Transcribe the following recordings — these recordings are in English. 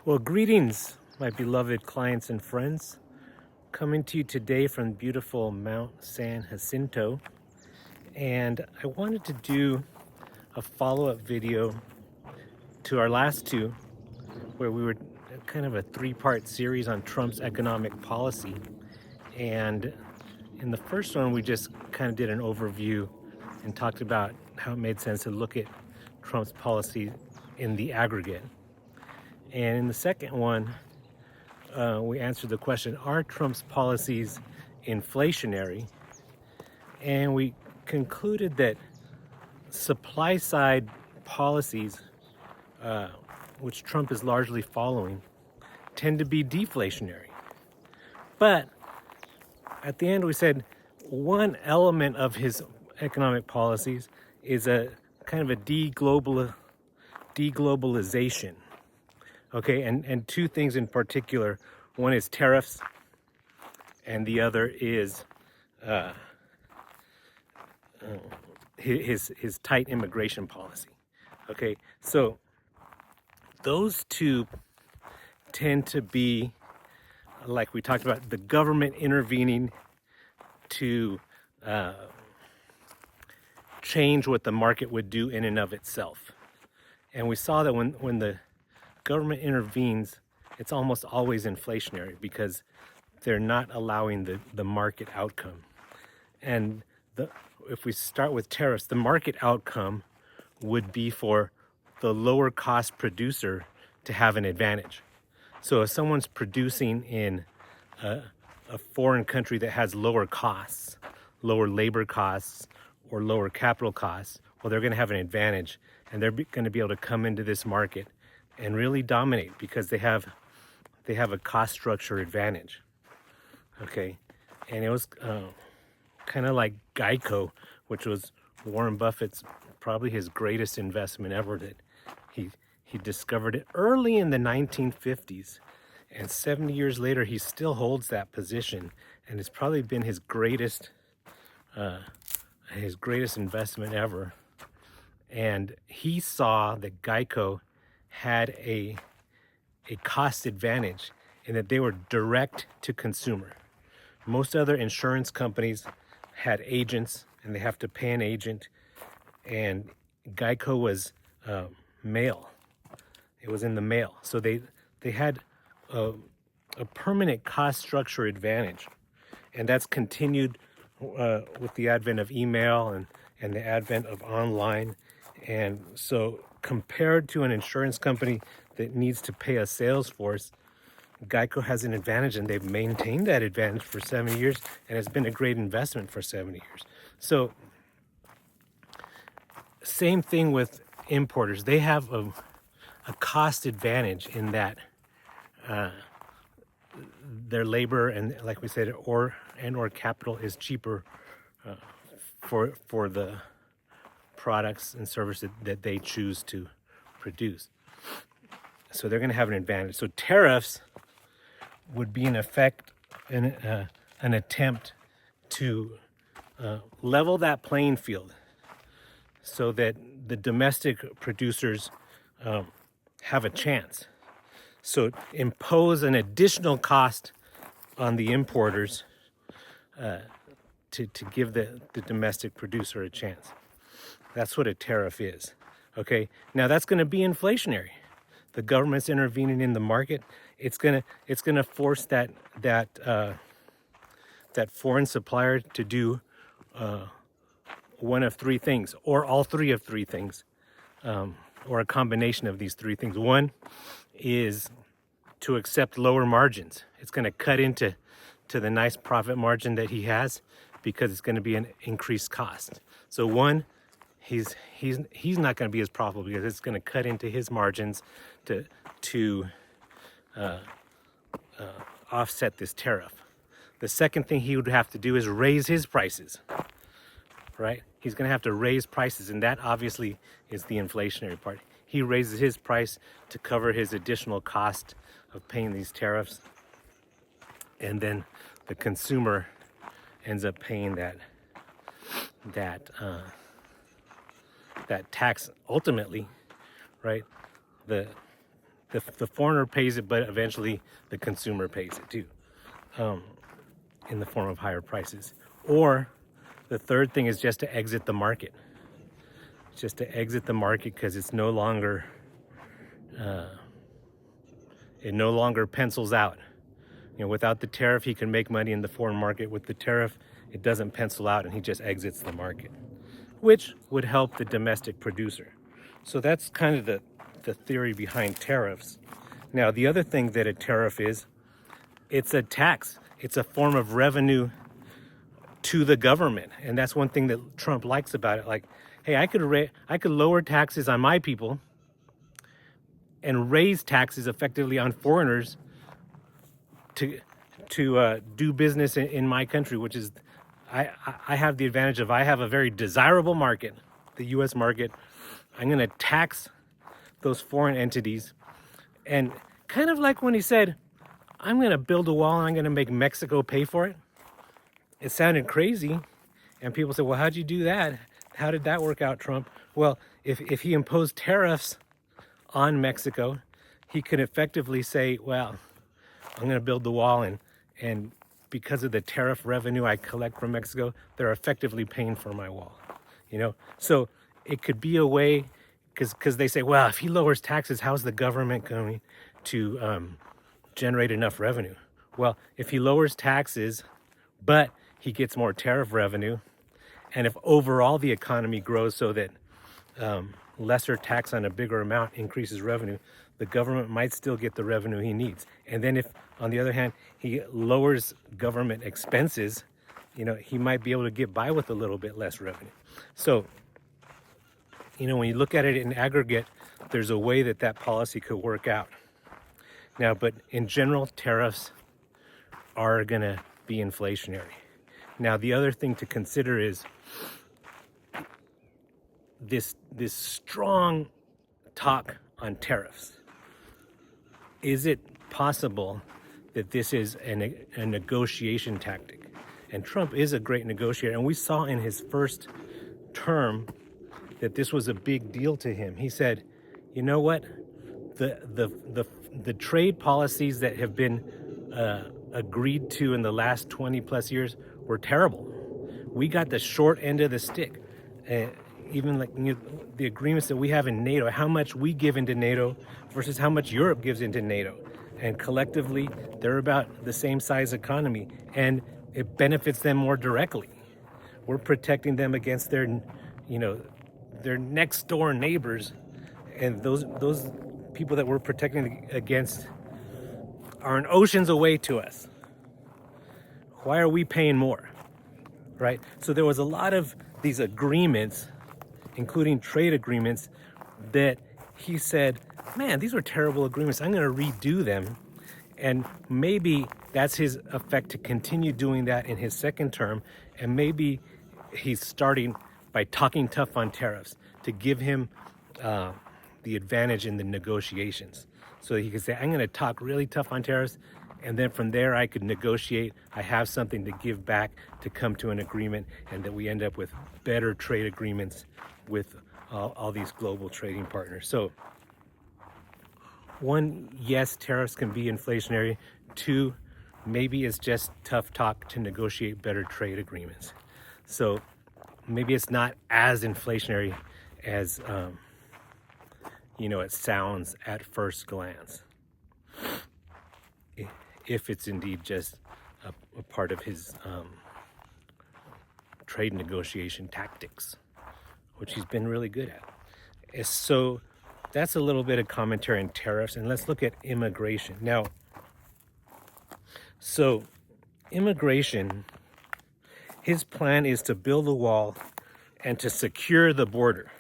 Well, greetings, my beloved clients and friends. Coming to you today from beautiful Mount San Jacinto. And I wanted to do a follow-up video to our last two, where we were kind of a three-part series on Trump's economic policy. And in the first one, we just kind of did an overview and talked about how it made sense to look at Trump's policy in the aggregate. And in the second one, we answered the question, are Trump's policies inflationary? And we concluded that supply side policies, which Trump is largely following, tend to be deflationary. But at the end, we said one element of his economic policies is a kind of a de-globalization. Okay, and two things in particular. One is tariffs, and the other is his tight immigration policy. Okay, so those two tend to be, like we talked about, the government intervening to change what the market would do in and of itself. And we saw that when the government intervenes, it's almost always inflationary because they're not allowing the market outcome. And if we start with tariffs, the market outcome would be for the lower cost producer to have an advantage. So if someone's producing in a foreign country that has lower costs, lower labor costs, or lower capital costs, well, they're going to have an advantage, and they're going to be able to come into this market and really dominate because they have a cost structure advantage. Okay, and it was kind of like Geico, which was Warren Buffett's probably his greatest investment ever. That he discovered it early in the 1950s, and 70 years later he still holds that position, and it's probably been his greatest investment ever. And he saw that Geico had a cost advantage in that they were direct to consumer. Most other insurance companies had agents, and they have to pay an agent, and Geico was mail. It was in the mail. So they had a permanent cost structure advantage, and that's continued with the advent of email and the advent of online. And so compared to an insurance company that needs to pay a sales force, Geico has an advantage, and they've maintained that advantage for 70 years, and it's been a great investment for 70 years. So same thing with importers. They have a cost advantage in that their labor and, like we said, or capital is cheaper for the products and services that they choose to produce. So they're going to have an advantage. So tariffs would be in effect an attempt to level that playing field so that the domestic producers have a chance. So impose an additional cost on the importers to give the domestic producer a chance. That's what a tariff is. Okay, now that's going to be inflationary. The government's intervening in the market. It's gonna force that foreign supplier to do one of three things, or all three of three things, or a combination of these three things. One is to accept lower margins. It's going to cut into the nice profit margin that he has because it's going to be an increased cost. So one, he's not going to be as profitable because it's going to cut into his margins to offset this tariff. The second thing he would have to do is raise his prices, right? He's going to have to raise prices, and that obviously is the inflationary part. He raises his price to cover his additional cost of paying these tariffs, and then the consumer ends up paying that tax ultimately, right? The the foreigner pays it, but eventually the consumer pays it too, in the form of higher prices. Or the third thing is just to exit the market. Just to exit the market because it's no longer, it no longer pencils out. You know, without the tariff, he can make money in the foreign market. With the tariff, it doesn't pencil out and he just exits the market, which would help the domestic producer. So that's kind of the theory behind tariffs. Now, the other thing that a tariff is, it's a tax. It's a form of revenue to the government. And that's one thing that Trump likes about it. Like, hey, I could lower taxes on my people and raise taxes effectively on foreigners to do business in my country, which is, I have the advantage of, I have a very desirable market, the U.S. market. I'm going to tax those foreign entities. And kind of like when he said, I'm going to build a wall and I'm going to make Mexico pay for it. It sounded crazy. And people say, well, how'd you do that? How did that work out, Trump? Well, if he imposed tariffs on Mexico, he could effectively say, well, I'm going to build the wall, and because of the tariff revenue I collect from Mexico, they're effectively paying for my wall. You know, so it could be a way, because they say, well, if he lowers taxes, how's the government going to generate enough revenue? Well, if he lowers taxes, but he gets more tariff revenue, and if overall the economy grows so that lesser tax on a bigger amount increases revenue, the government might still get the revenue he needs. And then if, on the other hand, he lowers government expenses, you know, he might be able to get by with a little bit less revenue. So, you know, when you look at it in aggregate, there's a way that that policy could work out. Now, but in general, tariffs are going to be inflationary. Now, the other thing to consider is this strong talk on tariffs. Is it possible that this is a negotiation tactic? And Trump is a great negotiator, and we saw in his first term that this was a big deal to him. He said, you know what, the trade policies that have been agreed to in the last 20 plus years were terrible. We got the short end of the stick. Even like, you know, the agreements that we have in NATO, how much we give into NATO versus how much Europe gives into NATO. And collectively, they're about the same size economy, and it benefits them more directly. We're protecting them against their, you know, their next door neighbors, and those people that we're protecting against are an oceans away to us. Why are we paying more? Right? So there was a lot of these agreements, including trade agreements, that he said, man, these were terrible agreements. I'm going to redo them. And maybe that's his effect to continue doing that in his second term. And maybe he's starting by talking tough on tariffs to give him the advantage in the negotiations. So he could say, I'm going to talk really tough on tariffs, and then from there I could negotiate. I have something to give back to come to an agreement, and that we end up with better trade agreements with all these global trading partners. So one, yes, tariffs can be inflationary. Two, maybe it's just tough talk to negotiate better trade agreements. So maybe it's not as inflationary as you know, it sounds at first glance, if it's indeed just a part of his trade negotiation tactics, which he's been really good at. So that's a little bit of commentary on tariffs, and let's look at immigration. Now, so immigration, his plan is to build a wall and to secure the border.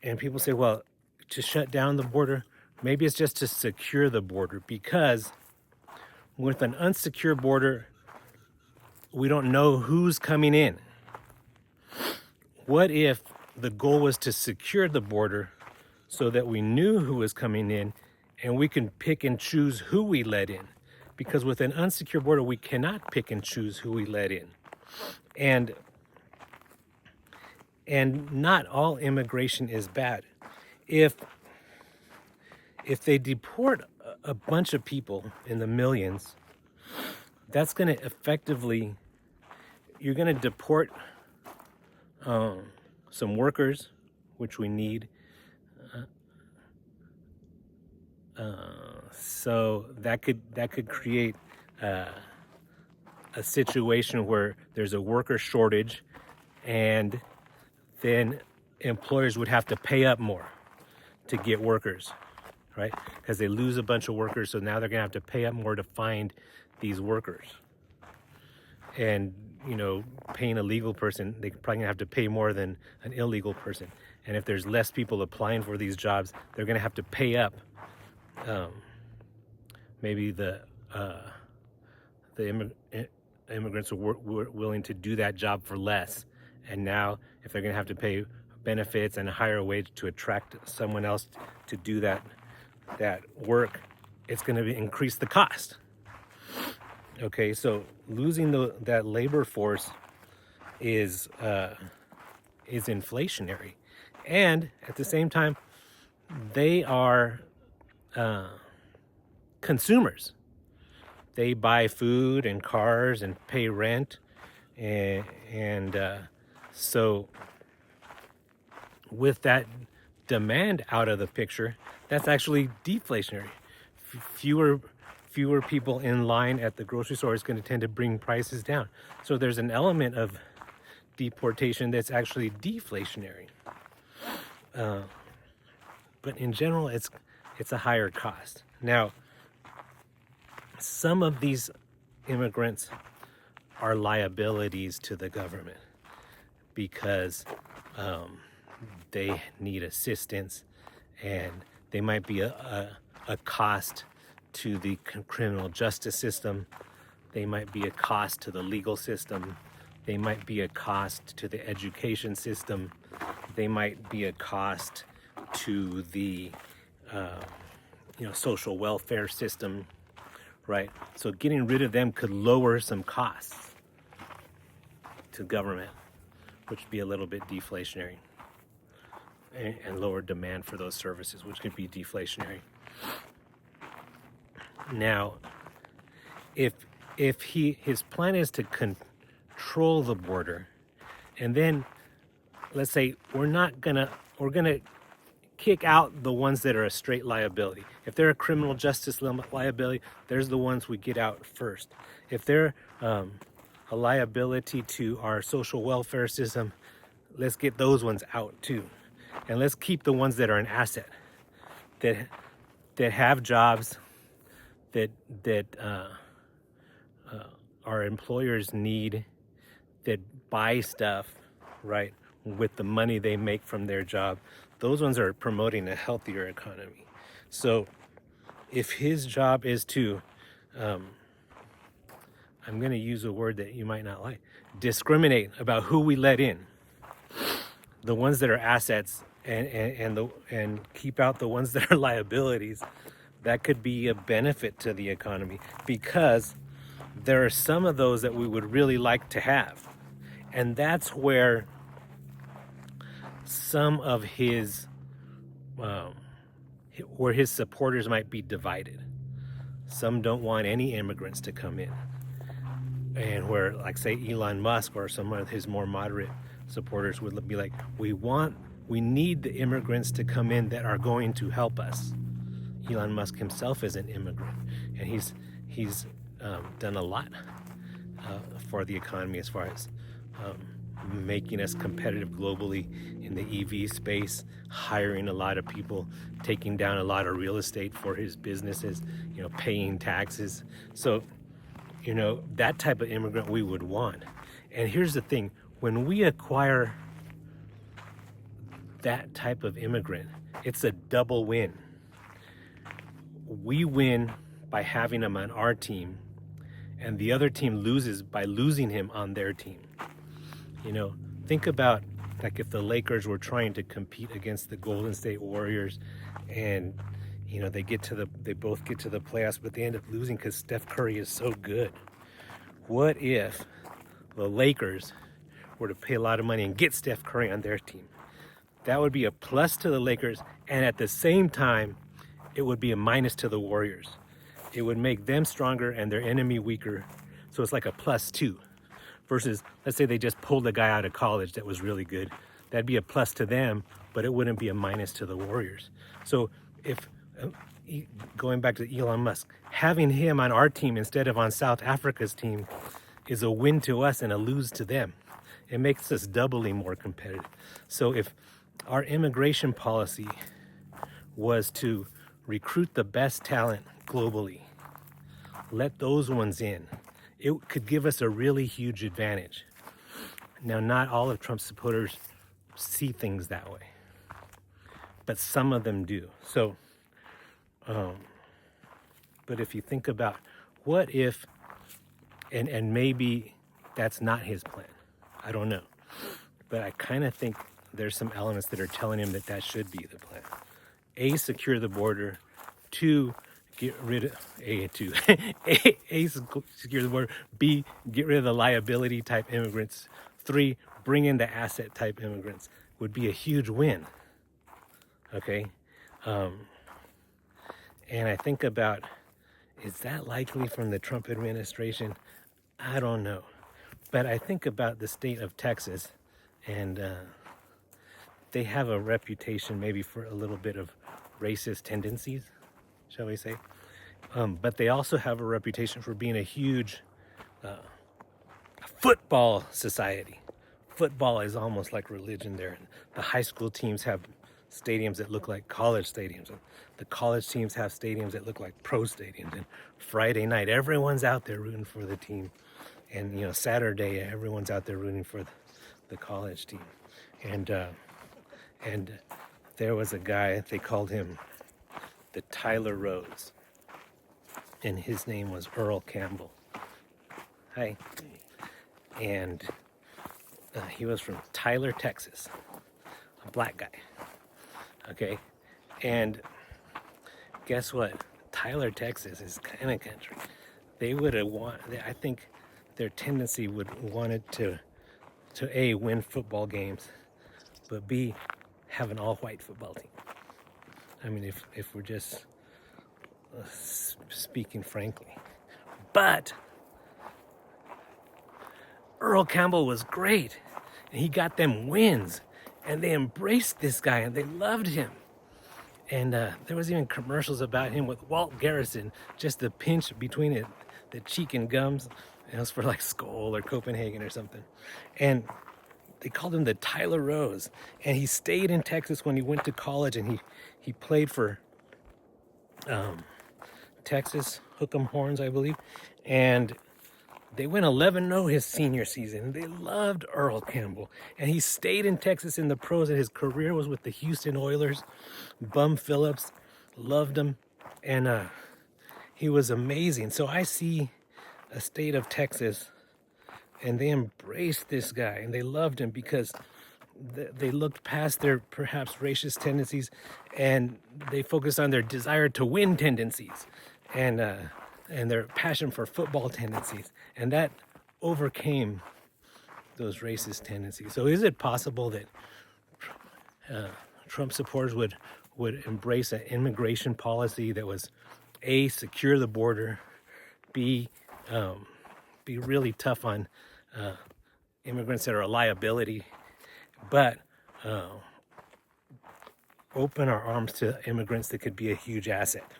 And people say, well, to shut down the border, maybe it's just to secure the border, because with an unsecure border, we don't know who's coming in. What if the goal was to secure the border so that we knew who was coming in and we can pick and choose who we let in? Because with an unsecure border, we cannot pick and choose who we let in. And not all immigration is bad. If if they deport a bunch of people in the millions, that's going to effectively, you're going to deport some workers, which we need. So that could create a situation where there's a worker shortage, and then employers would have to pay up more to get workers, right? Because they lose a bunch of workers, so now they're gonna have to pay up more to find these workers. And paying a legal person, they're probably gonna have to pay more than an illegal person. And if there's less people applying for these jobs, they're gonna have to pay up. Maybe the immigrants were willing to do that job for less, and now if they're going to have to pay benefits and a higher wage to attract someone else to do that work, it's going to increase the cost. Okay, so losing that labor force is inflationary, and at the same time, they are consumers. They buy food and cars and pay rent, and so with that demand out of the picture, that's actually deflationary. Fewer people in line at the grocery store is going to tend to bring prices down. So there's an element of deportation that's actually deflationary. But in general, it's a higher cost. Now, some of these immigrants are liabilities to the government because they need assistance, and they might be a cost to the criminal justice system. They might be a cost to the legal system. They might be a cost to the education system. They might be a cost to the social welfare system, right? So getting rid of them could lower some costs to government, which would be a little bit deflationary, and lower demand for those services, which could be deflationary. Now, if his plan is to control the border, and then let's say we're gonna kick out the ones that are a straight liability. If they're a criminal justice liability, there's the ones we get out first. If they're a liability to our social welfare system, let's get those ones out too. And let's keep the ones that are an asset, that have jobs, that our employers need, that buy stuff, right, with the money they make from their job. Those ones are promoting a healthier economy. So if his job is to, I'm going to use a word that you might not like, discriminate about who we let in, the ones that are assets, and keep out the ones that are liabilities, that could be a benefit to the economy, because there are some of those that we would really like to have. And that's where some of his supporters might be divided. Some don't want any immigrants to come in, and where, like, say, Elon Musk or some of his more moderate supporters would be like, we need the immigrants to come in that are going to help us. Elon Musk himself is an immigrant, and he's done a lot for the economy as far as making us competitive globally in the EV space, hiring a lot of people, taking down a lot of real estate for his businesses, paying taxes. So, that type of immigrant we would want. And here's the thing, when we acquire that type of immigrant, it's a double win. We win by having him on our team, and the other team loses by losing him on their team. Think about, like, if the Lakers were trying to compete against the Golden State Warriors, and they both get to the playoffs, but they end up losing because Steph Curry is so good. What if the Lakers were to pay a lot of money and get Steph Curry on their team? That would be a plus to the Lakers, and at the same time it would be a minus to the warriors. It would make them stronger and their enemy weaker. So it's like a +2 versus, let's say they just pulled a guy out of college that was really good. That'd be a plus to them, but it wouldn't be a minus to the warriors. So if, going back to Elon Musk, having him on our team instead of on South Africa's team is a win to us and a lose to them. It makes us doubly more competitive. So if our immigration policy was to recruit the best talent globally, let those ones in, it could give us a really huge advantage. Now, not all of Trump's supporters see things that way, but some of them do. So, but if you think about what if, and maybe that's not his plan, I don't know, but I kind of think there's some elements that are telling him that that should be the plan. A, secure the border. 2, get rid of secure the border. B, get rid of the liability type immigrants. 3, bring in the asset type immigrants. Would be a huge win. Okay, and I think about, is that likely from the Trump administration? I don't know, but I think about the state of Texas, and they have a reputation maybe for a little bit of racist tendencies, shall we say. But they also have a reputation for being a huge football society. Football is almost like religion there. And the high school teams have stadiums that look like college stadiums. And the college teams have stadiums that look like pro stadiums. And Friday night, everyone's out there rooting for the team. And, you know, Saturday, everyone's out there rooting for the college team. And there was a guy, they called him the Tyler Rose. And his name was Earl Campbell. Hi. And he was from Tyler, Texas, a black guy. Okay, and guess what? Tyler, Texas is kind of country. They would have I think their tendency would wanted to A, win football games, but B, have an all-white football team. I mean, if we're just speaking frankly. But Earl Campbell was great, and he got them wins, and they embraced this guy, and they loved him. And there was even commercials about him with Walt Garrison, just the pinch between the cheek and gums. It was for like Skoll or Copenhagen or something. And they called him the Tyler Rose. And he stayed in Texas when he went to college, and he played for Texas Hook'em Horns, I believe. And they went 11-0 his senior season. They loved Earl Campbell. And he stayed in Texas in the pros, and his career was with the Houston Oilers. Bum Phillips loved him. And he was amazing. So I see a state of Texas, and they embraced this guy, and they loved him because they looked past their perhaps racist tendencies, and they focused on their desire to win tendencies. And their passion for football tendencies, and that overcame those racist tendencies. So is it possible that Trump supporters would embrace an immigration policy that was A, secure the border, B, be really tough on immigrants that are a liability, but open our arms to immigrants that could be a huge asset,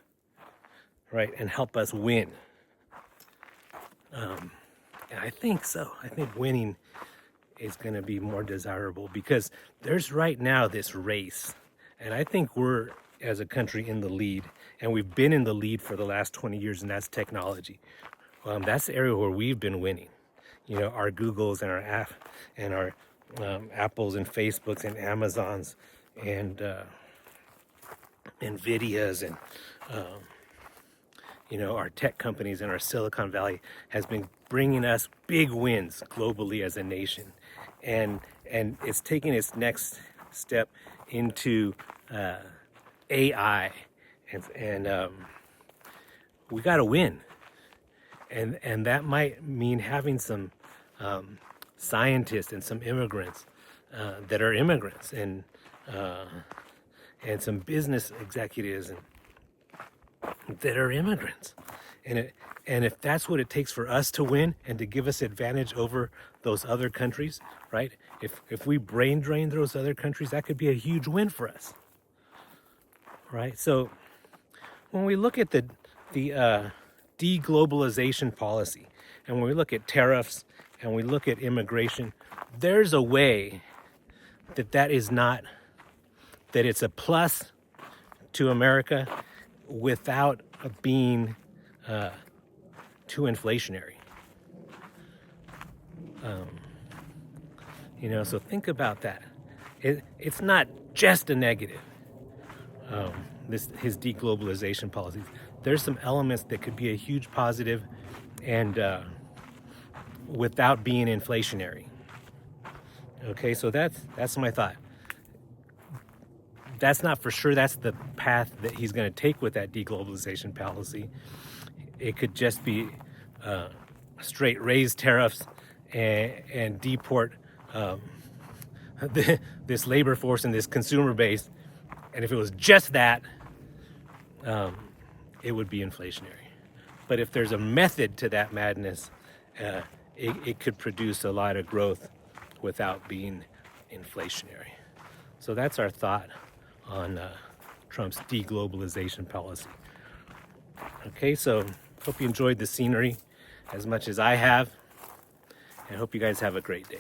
right, and help us win? And I think so. I think winning is going to be more desirable because there's right now this race, and I think we're, as a country, in the lead, and we've been in the lead for the last 20 years, and that's technology. That's the area where we've been winning. You know, our Googles and our our Apples and Facebooks and Amazons and Nvidias and you know, our tech companies and our Silicon Valley has been bringing us big wins globally as a nation, and it's taking its next step into AI, and we got to win, and that might mean having some scientists and some immigrants that are immigrants, and some business executives that are immigrants. And if that's what it takes for us to win and to give us advantage over those other countries, right? If we brain drain those other countries, that could be a huge win for us, right? So when we look at the de-globalization policy, and when we look at tariffs and we look at immigration, there's a way that is not, that it's a plus to America without being too inflationary. So think about that. It's not just a negative, his de-globalization policies. There's some elements that could be a huge positive and without being inflationary. Okay, so that's my thought. That's not for sure that's the path that he's going to take with that de-globalization policy. It could just be straight raise tariffs and deport this labor force and this consumer base. And if it was just that, it would be inflationary. But if there's a method to that madness, it could produce a lot of growth without being inflationary. So that's our thought on Trump's de-globalization policy. Okay, so hope you enjoyed the scenery as much as I have, and hope you guys have a great day.